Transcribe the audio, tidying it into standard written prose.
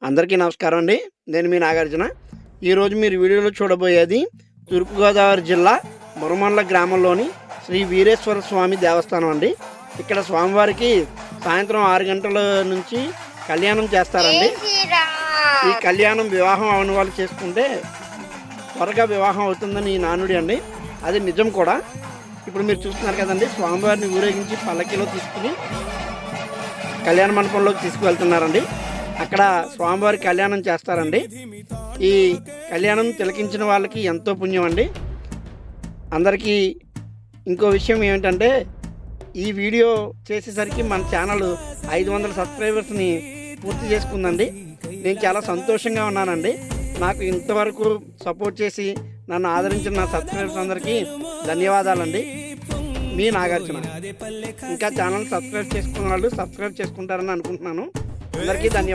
అందరికీ నమస్కారం అండి. నేను మీ నాగార్జున. ఈరోజు మీరు వీడియోలో చూడబోయేది తూర్పుగోదావరి జిల్లా మురమండల గ్రామంలోని శ్రీ వీరేశ్వర స్వామి దేవస్థానం అండి. ఇక్కడ స్వామివారికి సాయంత్రం 6 గంటల నుంచి కళ్యాణం చేస్తారండి. ఈ కళ్యాణం వివాహం అవని వాళ్ళు చేసుకుంటే త్వరగా వివాహం అవుతుందని నానుడి అండి. అది నిజం కూడా. ఇప్పుడు మీరు చూస్తున్నారు కదండి, స్వామివారిని ఊరేగించి పల్లకీలో తీసుకుని కళ్యాణ మండపంలోకి తీసుకువెళ్తున్నారండి. అక్కడ స్వామివారి కళ్యాణం చేస్తారండి. ఈ కళ్యాణం తిలకించిన వాళ్ళకి ఎంతో పుణ్యం అండి. అందరికీ ఇంకో విషయం ఏమిటంటే, ఈ వీడియో చేసేసరికి మన ఛానల్ 500 సబ్స్క్రైబర్స్ని పూర్తి చేసుకుందండి. నేను చాలా సంతోషంగా ఉన్నానండి. నాకు ఇంతవరకు సపోర్ట్ చేసి నన్ను ఆదరించిన నా సబ్స్క్రైబర్స్ అందరికీ ధన్యవాదాలండి. మీ నాగార్జున. ఇంకా ఛానల్ సబ్స్క్రైబ్ చేసుకున్న వాళ్ళు సబ్స్క్రైబ్ చేసుకుంటారని అనుకుంటున్నాను. అందరికీ ధన్యవాదాలు.